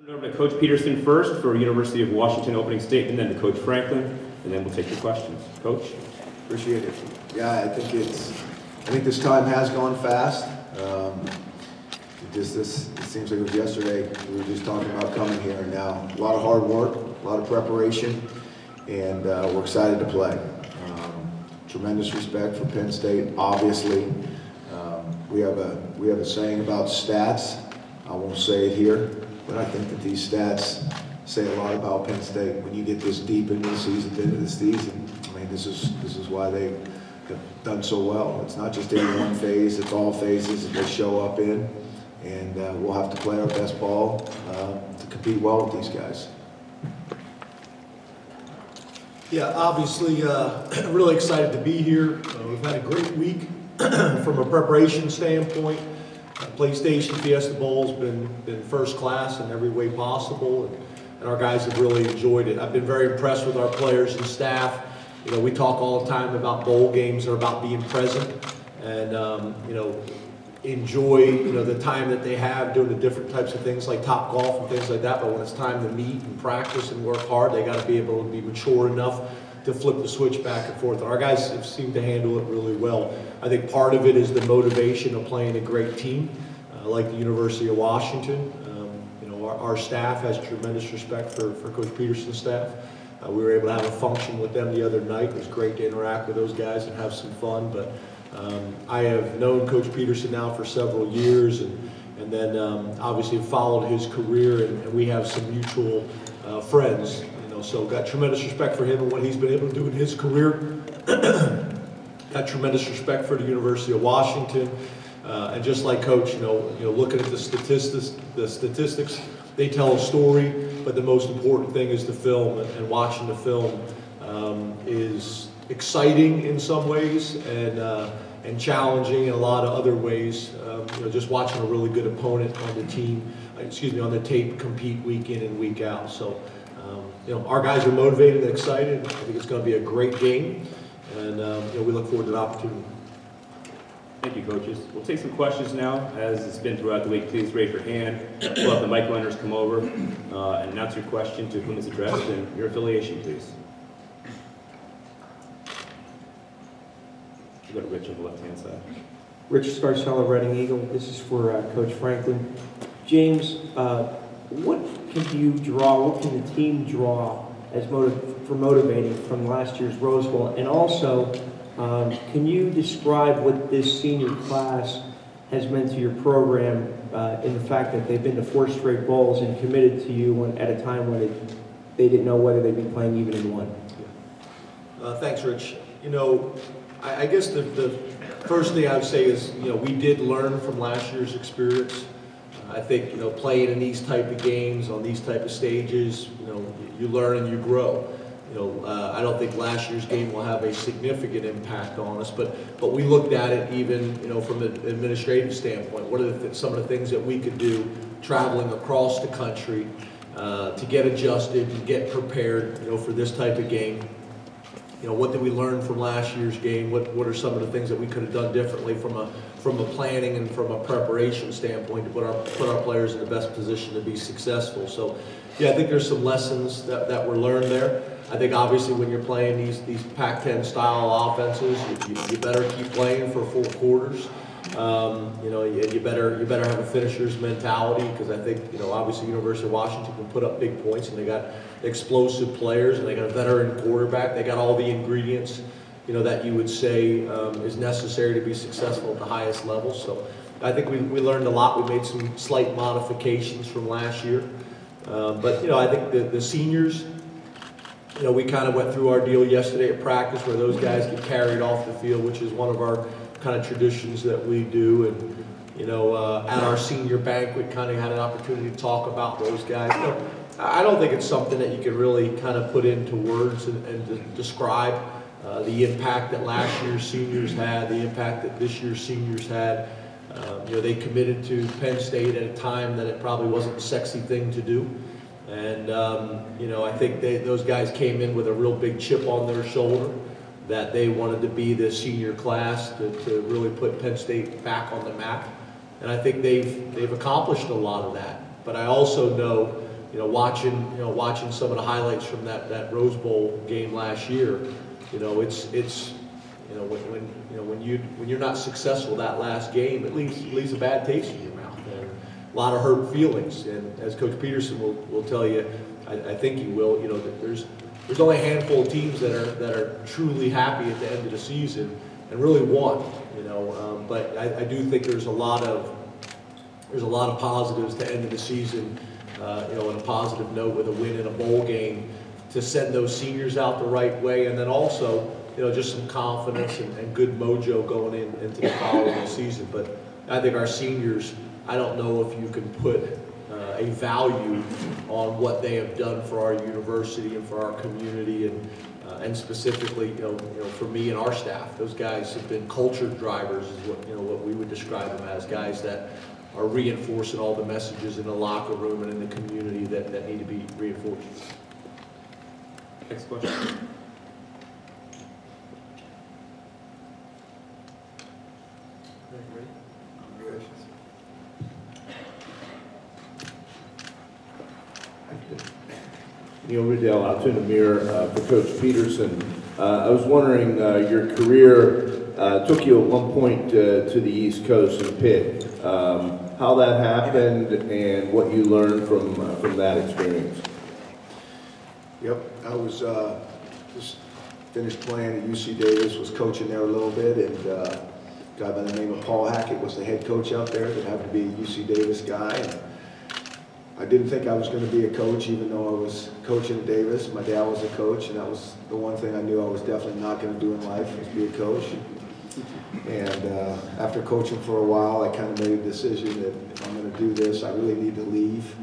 Over to Coach Peterson first for University of Washington opening statement, then to Coach Franklin, and then we'll take your questions. Coach? Appreciate it. Yeah, I think this time has gone fast. It seems like it was yesterday. We were just talking about coming here, and now a lot of hard work, a lot of preparation, and we're excited to play. Tremendous respect for Penn State, obviously. We have a saying about stats. I won't say it here, but I think that these stats say a lot about Penn State. When you get this deep into the season, I mean, this is why they have done so well. It's not just in one phase; it's all phases that they show up in, and we'll have to play our best ball to compete well with these guys. Yeah, obviously, really excited to be here. We've had a great week from a preparation standpoint. PlayStation Fiesta Bowl has been first class in every way possible, and our guys have really enjoyed it. I've been very impressed with our players and staff. You know, we talk all the time about bowl games or about being present, and you know, enjoy the time that they have doing the different types of things like Top Golf and things like that. But when it's time to meet and practice and work hard, they got to be able to be mature enough to flip the switch back and forth. And our guys have seemed to handle it really well. I think part of it is the motivation of playing a great team like the University of Washington. Our staff has tremendous respect for Coach Peterson's staff. We were able to have a function with them the other night. It was great to interact with those guys and have some fun. But I have known Coach Peterson now for several years, and then obviously followed his career, and we have some mutual friends. So got tremendous respect for him and what he's been able to do in his career. Got tremendous respect for the University of Washington, and just like Coach, looking at the statistics, they tell a story. But the most important thing is the film, and watching the film is exciting in some ways and challenging in a lot of other ways. Just watching a really good opponent on the team, on the tape, compete week in and week out. So. Our guys are motivated and excited. I think it's going to be a great game, and we look forward to the opportunity. Thank you, coaches. We'll take some questions now. As it's been throughout the week, please raise your hand. We'll have the mic runners come over and announce your question, to whom it's addressed, and your affiliation, please. We'll go to Rich on the left-hand side. Rich Scarcella, Reading Eagle. This is for Coach Franklin. James, what can the team draw as for motivating from last year's Rose Bowl? And also, can you describe what this senior class has meant to your program in the fact that they've been to 4 straight bowls and committed to you at a time when they didn't know whether they'd be playing even in one? Thanks, Rich. I guess the first thing I would say is, we did learn from last year's experience. I think, playing in these type of games, on these type of stages, you learn and you grow. I don't think last year's game will have a significant impact on us, but we looked at it even, from an administrative standpoint. What are some of the things that we could do traveling across the country to get adjusted and get prepared, for this type of game? What did we learn from last year's game? What are some of the things that we could have done differently from a planning and from a preparation standpoint to put our players in the best position to be successful? So, yeah, I think there's some lessons that were learned there. I think obviously when you're playing these Pac-10 style offenses, you better keep playing for 4 quarters. You better have a finisher's mentality, because I think obviously University of Washington can put up big points, and they got explosive players, and they got a veteran quarterback. They got all the ingredients that you would say is necessary to be successful at the highest level. So I think we learned a lot. We made some slight modifications from last year, but I think the seniors. We kind of went through our deal yesterday at practice where those guys get carried off the field, which is one of our kind of traditions that we do. And, at our senior banquet, kind of had an opportunity to talk about those guys. I don't think it's something that you can really kind of put into words and describe the impact that last year's seniors had, the impact that this year's seniors had. They committed to Penn State at a time that it probably wasn't a sexy thing to do. And, I think those guys came in with a real big chip on their shoulder, that they wanted to be the senior class to really put Penn State back on the map. And I think they've accomplished a lot of that. But I also know watching some of the highlights from that Rose Bowl game last year, when you're not successful that last game, it leaves a bad taste in your mouth and a lot of hurt feelings. And as Coach Peterson will tell you, I think he will, that there's only a handful of teams that are truly happy at the end of the season and really won, but I do think there's a lot of positives to end of the season, on a positive note with a win in a bowl game to send those seniors out the right way, and then also, just some confidence and good mojo going into the following season. But I think our seniors, I don't know if you can put a value on what they have done for our university and for our community, and specifically, for me and our staff. Those guys have been culture drivers, is what we would describe them as, guys that are reinforcing all the messages in the locker room and in the community that need to be reinforced. Next question. Neil Riddell, out in the mirror for Coach Peterson. I was wondering, your career took you at one point to the East Coast in Pitt. How that happened and what you learned from that experience. Yep, I was just finished playing at UC Davis, was coaching there a little bit, and a guy by the name of Paul Hackett was the head coach out there that happened to be a UC Davis guy. And I didn't think I was going to be a coach, even though I was coaching at Davis. My dad was a coach, and that was the one thing I knew I was definitely not going to do in life, was be a coach. And after coaching for a while, I kind of made a decision that if I'm going to do this, I really need to leave.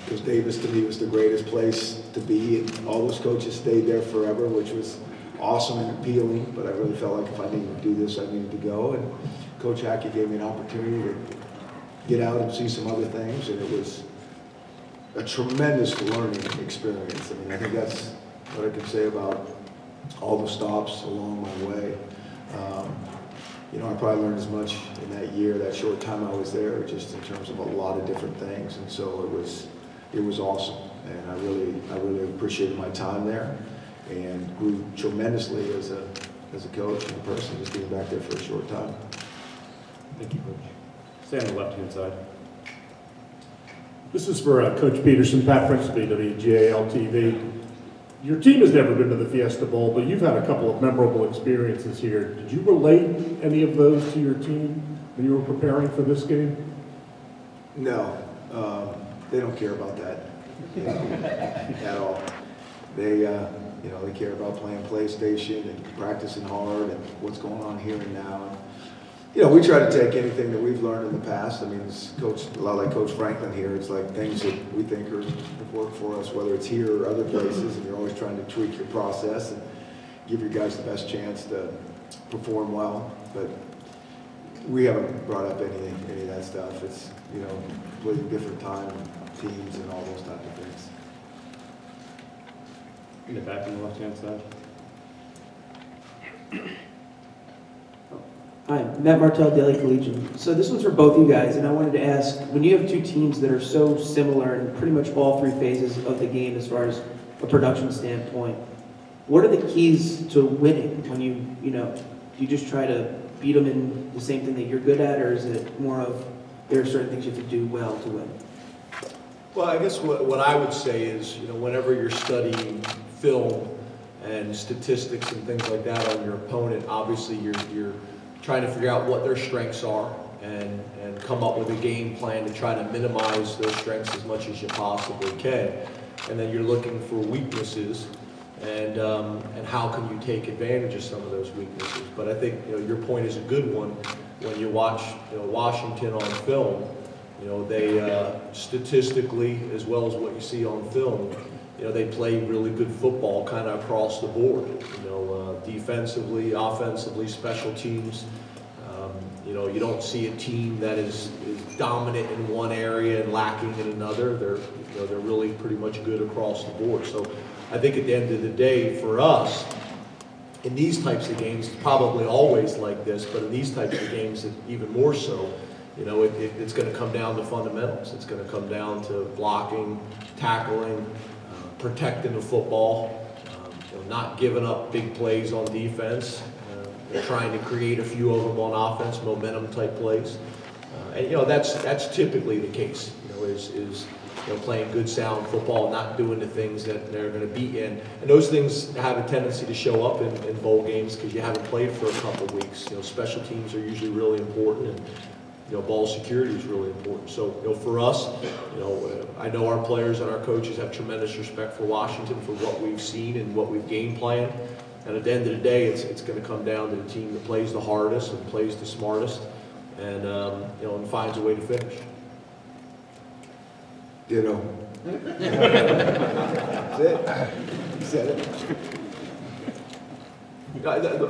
Because Davis, to me, was the greatest place to be, and all those coaches stayed there forever, which was awesome and appealing, but I really felt like if I needed to do this, I needed to go. And Coach Hackett gave me an opportunity to get out and see some other things, and it was a tremendous learning experience. I mean, I think that's what I can say about all the stops along my way. I probably learned as much in that year, that short time I was there, just in terms of a lot of different things, and so it was awesome, and I really appreciated my time there, and grew tremendously as a coach and a person, just being back there for a short time. Thank you, Coach. Stay on the left-hand side. This is for Coach Peterson, Pat Principe, WGAL-TV. Your team has never been to the Fiesta Bowl, but you've had a couple of memorable experiences here. Did you relate any of those to your team when you were preparing for this game? No, they don't care about that at all. They care about playing PlayStation and practicing hard and what's going on here and now. We try to take anything that we've learned in the past. I mean, it's a lot like Coach Franklin here. It's like things that we think have worked for us, whether it's here or other places, and you're always trying to tweak your process and give your guys the best chance to perform well. But we haven't brought up any of that stuff. It's, completely different time, teams, and all those type of things. In the back on the left-hand side. Hi, Matt Martell, Daily Collegian. So this one's for both you guys, and I wanted to ask, when you have two teams that are so similar in pretty much all three phases of the game as far as a production standpoint, what are the keys to winning when do you just try to beat them in the same thing that you're good at, or is it more of there are certain things you have to do well to win? Well, I guess what I would say is, whenever you're studying film and statistics and things like that on your opponent, obviously you're trying to figure out what their strengths are and come up with a game plan to try to minimize those strengths as much as you possibly can. And then you're looking for weaknesses and how can you take advantage of some of those weaknesses. But I think your point is a good one. When you watch Washington on film, they statistically, as well as what you see on film, they play really good football kind of across the board. Defensively, offensively, special teams. You don't see a team that is dominant in one area and lacking in another. They're really pretty much good across the board. So I think at the end of the day, for us, in these types of games, it's probably always like this, but in these types of games, even more so, you know, it's going to come down to fundamentals. It's going to come down to blocking, tackling, protecting the football, you know, not giving up big plays on defense, trying to create a few of them on offense, momentum type plays. And you know, that's typically the case, you know, is you know, playing good sound football, not doing the things that they're going to beat you in. And those things have a tendency to show up in bowl games because you haven't played for a couple of weeks. You know, special teams are usually really important, and you know, ball security is really important. So, you know, for us, you know, I know our players and our coaches have tremendous respect for Washington for what we've seen and what we've game planned. And at the end of the day, it's going to come down to the team that plays the hardest and plays the smartest, and you know, and finds a way to finish. Ditto. That's it. You said it.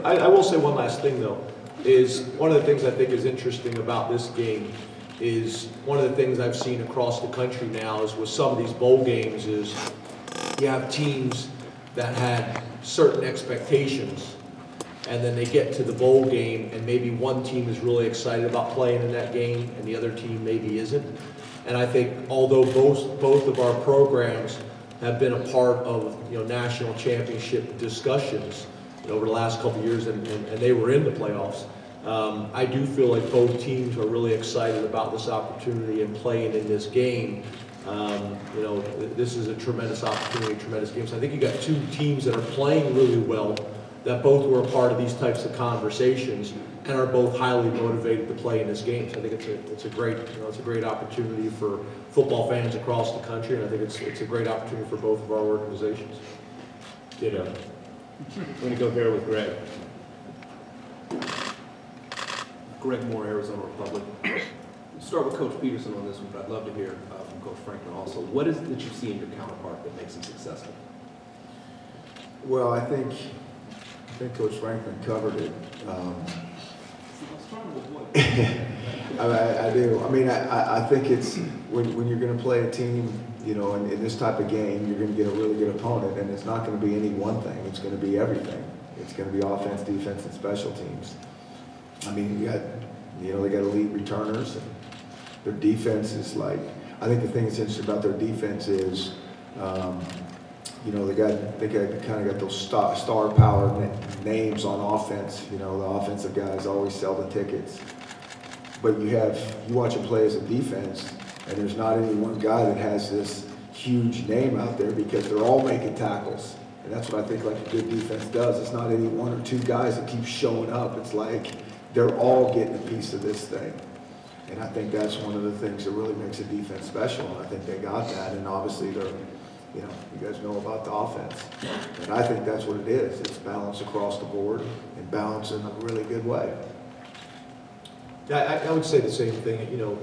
I will say one last thing though, is one of the things I think is interesting about this game is one of the things I've seen across the country now is with some of these bowl games is you have teams that had certain expectations, and then they get to the bowl game and maybe one team is really excited about playing in that game and the other team maybe isn't. And I think although both of our programs have been a part of, you know, national championship discussions over the last couple of years, and they were in the playoffs, I do feel like both teams are really excited about this opportunity and playing in this game. You know, this is a tremendous opportunity, tremendous game. So I think you got two teams that are playing really well, that both were a part of these types of conversations and are both highly motivated to play in this game. So I think it's a great, you know, it's a great opportunity for football fans across the country, and I think it's a great opportunity for both of our organizations. Ditto. I'm going to go here with Greg. Greg Moore, Arizona Republic. Start with Coach Peterson on this one, but I'd love to hear from Coach Franklin also. What is it that you see in your counterpart that makes him successful? Well, I think Coach Franklin covered it. I do. I mean, I think it's when you're going to play a team, you know, in this type of game, you're going to get a really good opponent, and it's not going to be any one thing. It's going to be everything. It's going to be offense, defense, and special teams. I mean, they got elite returners. And their defense is like, I think the thing that's interesting about their defense is, you know, they kind of got those star power names on offense. You know, the offensive guys always sell the tickets. But you watch them play as a defense, and there's not any one guy that has this huge name out there because they're all making tackles. And that's what I think like a good defense does. It's not any one or two guys that keep showing up. It's like they're all getting a piece of this thing. And I think that's one of the things that really makes a defense special. And I think they got that. And obviously they're, you know, you guys know about the offense. And I think that's what it is. It's balance across the board and balance in a really good way. Yeah, I would say the same thing. You know,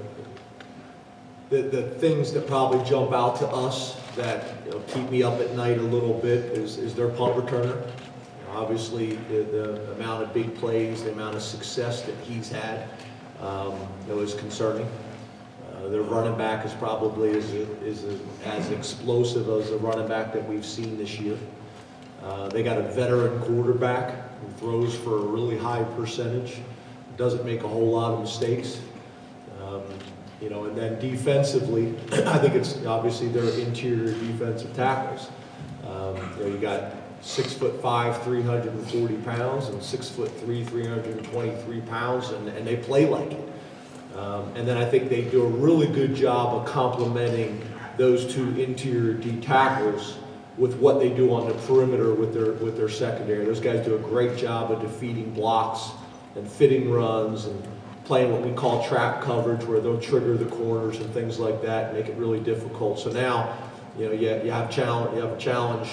the things that probably jump out to us that, you know, keep me up at night a little bit is their punt returner. You know, obviously, the amount of big plays, the amount of success that he's had, you know, is concerning. Their running back is probably as explosive as a running back that we've seen this year. They got a veteran quarterback who throws for a really high percentage, doesn't make a whole lot of mistakes. You know, and then defensively, I think it's obviously their interior defensive tackles. You know, you got 6'5", 340 pounds, and 6'3", 323 pounds, and they play like it. And then I think they do a really good job of complementing those two interior D tackles with what they do on the perimeter with their secondary. Those guys do a great job of defeating blocks and fitting runs and playing what we call trap coverage, where they'll trigger the corners and things like that, and make it really difficult. So now, you know, you have a challenge.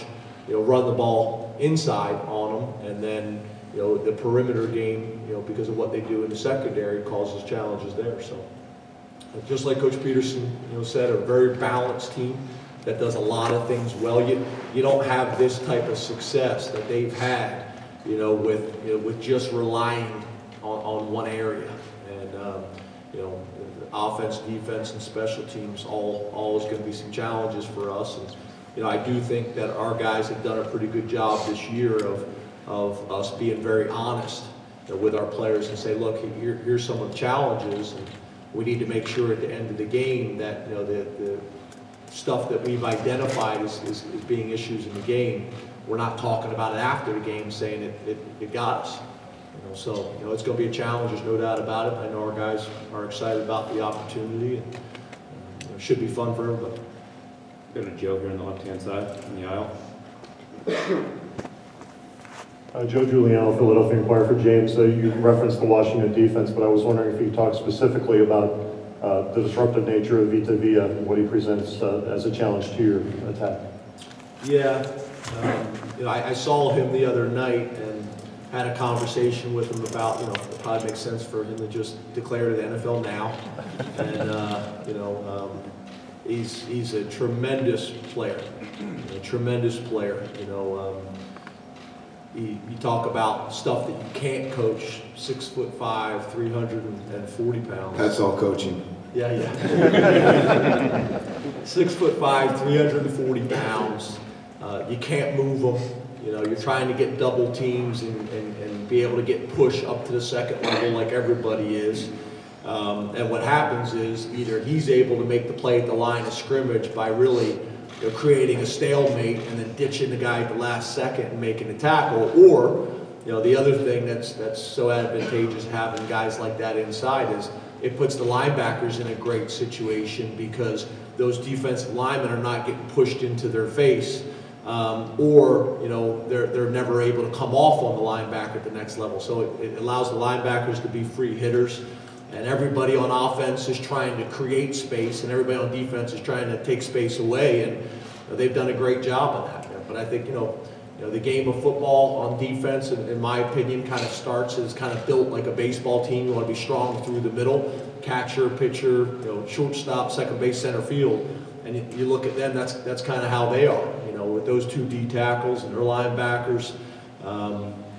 You know, run the ball inside on them, and then, you know, the perimeter game, you know, because of what they do in the secondary, causes challenges there. So, just like Coach Peterson, you know, said, a very balanced team that does a lot of things well. You don't have this type of success that they've had, you know, with just relying on one area. And you know, offense, defense, and special teams all is going to be some challenges for us. And you know, I do think that our guys have done a pretty good job this year of us being very honest, you know, with our players and say, look, here's some of the challenges, and we need to make sure at the end of the game that, you know, the stuff that we've identified as being issues in the game, we're not talking about it after the game saying it got us. You know, so, you know, it's going to be a challenge, there's no doubt about it. I know our guys are excited about the opportunity, and it should be fun for everybody. Go to Joe here on the left-hand side, in the aisle. Joe Giuliano, Philadelphia Inquirer for James. You referenced the Washington defense, but I was wondering if you could talk specifically about the disruptive nature of Vita Vea and what he presents as a challenge to your attack. Yeah, you know, I saw him the other night and had a conversation with him about, you know, it probably makes sense for him to just declare to the NFL now. And, you know, he's a tremendous player, you know. You talk about stuff that you can't coach, 6'5", 340 pounds. That's all coaching. Yeah. 6'5", 340 pounds. You can't move them. You know, you're trying to get double teams and be able to get push up to the second level like everybody is. And what happens is either he's able to make the play at the line of scrimmage by really, you know, creating a stalemate and then ditching the guy at the last second and making a tackle, or, you know, the other thing that's so advantageous having guys like that inside is it puts the linebackers in a great situation because those defensive linemen are not getting pushed into their face, or, you know, they're never able to come off on the linebacker at the next level. So it allows the linebackers to be free hitters. And everybody on offense is trying to create space, and everybody on defense is trying to take space away, and they've done a great job of that. But I think, you know, the game of football on defense, in my opinion, kind of starts as kind of built like a baseball team. You want to be strong through the middle, catcher, pitcher, you know, shortstop, second base, center field, and you look at them. That's kind of how they are. You know, with those two D tackles and their linebackers.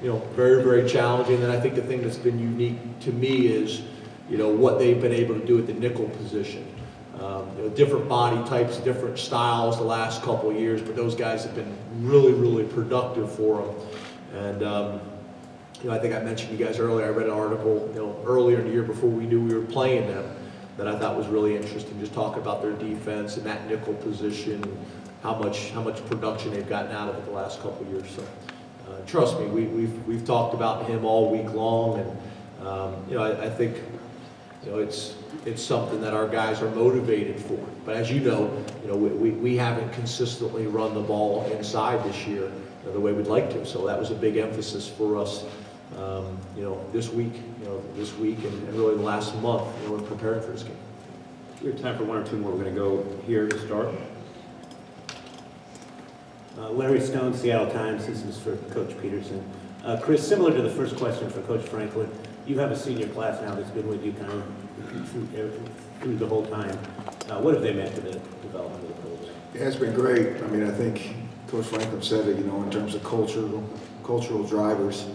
You know, very, very challenging. And I think the thing that's been unique to me is, you know, what they've been able to do at the nickel position. You know, different body types, different styles the last couple of years, but those guys have been really, really productive for them. And, you know, I think I mentioned you guys earlier, I read an article, you know, earlier in the year before we knew we were playing them that I thought was really interesting, just talking about their defense and that nickel position, and how much production they've gotten out of it the last couple of years. So, trust me, we've talked about him all week long, and, you know, I think, you know, it's something that our guys are motivated for. But as you know, we haven't consistently run the ball inside this year the way we'd like to. So that was a big emphasis for us, you know, this week, and really the last month, you know, in preparing for this game. We have time for one or two more. We're going to go here to start. Larry Stone, Seattle Times. This is for Coach Peterson. Chris, similar to the first question for Coach Franklin, you have a senior class now that's been with you kind of through the whole time. What have they meant to the development of the program? Yeah, it's been great. I mean, I think Coach Franklin said it, you know, in terms of cultural drivers.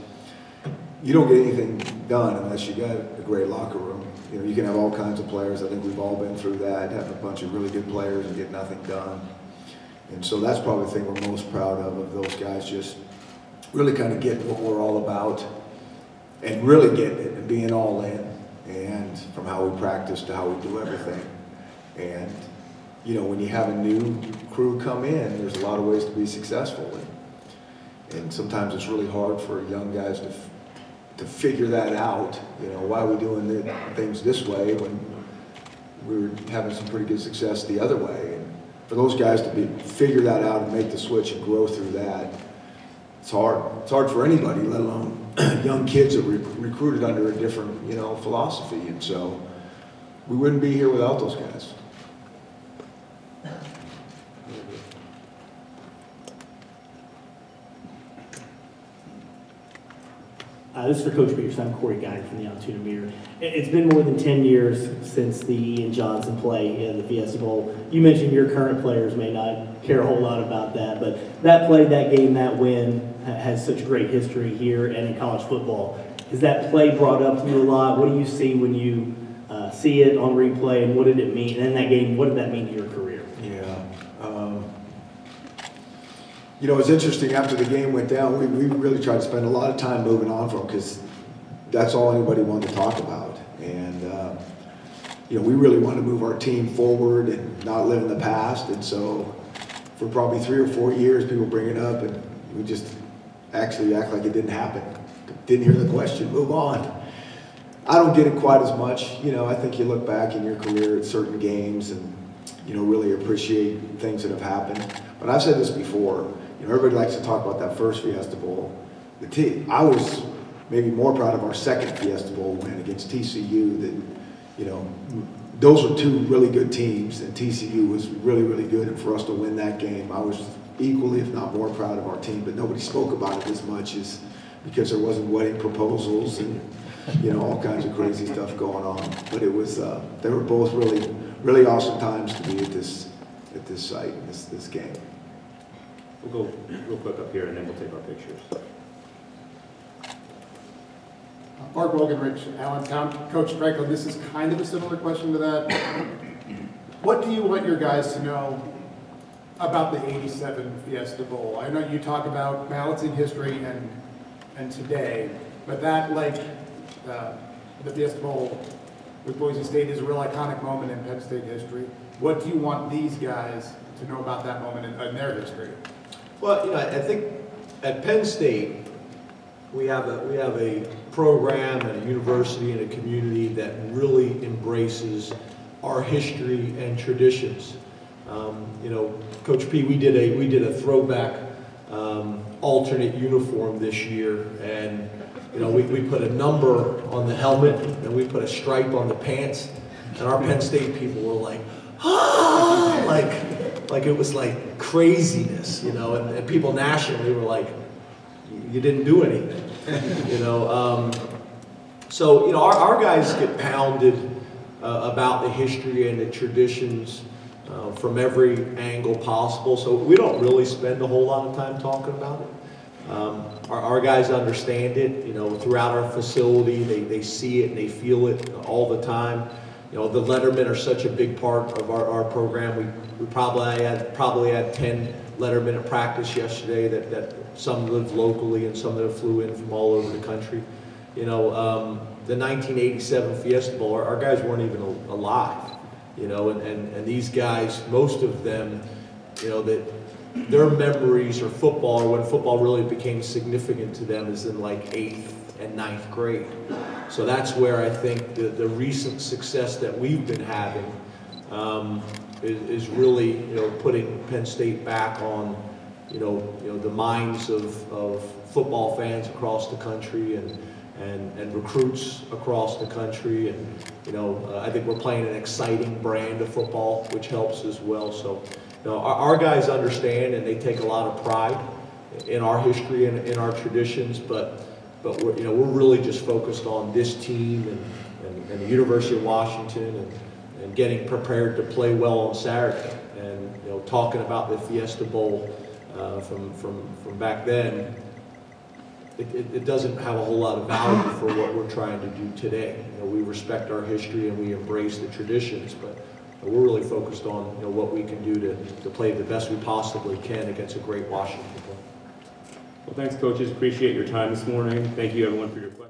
You don't get anything done unless you got a great locker room. You know, you can have all kinds of players. I think we've all been through that, having a bunch of really good players and get nothing done. And so that's probably the thing we're most proud of those guys just really kind of getting what we're all about and really getting it and being all in. And from how we practice to how we do everything. And, you know, when you have a new crew come in, there's a lot of ways to be successful. And sometimes it's really hard for young guys to figure that out. You know, why are we doing things this way when we were having some pretty good success the other way? And for those guys to figure that out and make the switch and grow through that, it's hard. It's hard for anybody, let alone young kids that were recruited under a different, you know, philosophy. And so we wouldn't be here without those guys. This is for Coach Peterson. I'm Corey Guy from the Altoona Mirror. It's been more than 10 years since the Ian Johnson play in the Fiesta Bowl. You mentioned your current players may not care a whole lot about that, but that play, that game, that win has such great history here and in college football. Is that play brought up to you a lot? What do you see when you see it on replay, and what did it mean? And in that game, what did that mean to your career? Yeah. You know, it's interesting, after the game went down, we really tried to spend a lot of time moving on from, because that's all anybody wanted to talk about. And we really wanted to move our team forward and not live in the past. And so for probably 3 or 4 years, people bring it up and we just actually act like it didn't happen. Didn't hear the question, move on. I don't get it quite as much. I think you look back in your career at certain games and, really appreciate things that have happened. But I've said this before, everybody likes to talk about that first Fiesta Bowl. I was maybe more proud of our second Fiesta Bowl win against TCU than, those were 2 really good teams, and TCU was really, really good, and for us to win that game, I was equally, if not more, proud of our team, but nobody spoke about it as much as because there wasn't wedding proposals and, all kinds of crazy stuff going on. But it was, they were both really, really awesome times to be at this site, this game. We'll go real quick up here and then we'll take our pictures. Mark Wogenrich, Allentown. Coach Franklin, this is kind of a similar question to that. What do you want your guys to know about the '87 Fiesta Bowl? I know you talk about balancing history and today, but that, like the Fiesta Bowl with Boise State, is a real iconic moment in Penn State history. What do you want these guys to know about that moment in their history? Well, I think at Penn State, we have a program and a university and a community that really embraces our history and traditions. Coach P, we did a throwback alternate uniform this year, and we put a number on the helmet and we put a stripe on the pants, and our Penn State people were like, ah, like it was like craziness, and people nationally were like, you didn't do anything, So, our guys get pounded about the history and the traditions from every angle possible, so we don't really spend a whole lot of time talking about it. Our guys understand it, throughout our facility, they see it and they feel it all the time. The lettermen are such a big part of our program. We probably had 10 lettermen at practice yesterday that some live locally and some that flew in from all over the country. The 1987 Fiesta Bowl, our guys weren't even alive, and these guys, most of them, that their memories are football, or when football really became significant to them is in like 8th and 9th grade. So that's where I think the recent success that we've been having is really, putting Penn State back on, the minds of football fans across the country and recruits across the country. And, I think we're playing an exciting brand of football, which helps as well. So, our guys understand and they take a lot of pride in our history and in our traditions, but we're really just focused on this team and the University of Washington and getting prepared to play well on Saturday. And talking about the Fiesta Bowl from back then, it doesn't have a whole lot of value for what we're trying to do today. We respect our history and we embrace the traditions, but we're really focused on what we can do to play the best we possibly can against a great Washington team. Well, thanks, coaches. Appreciate your time this morning. Thank you, everyone, for your questions.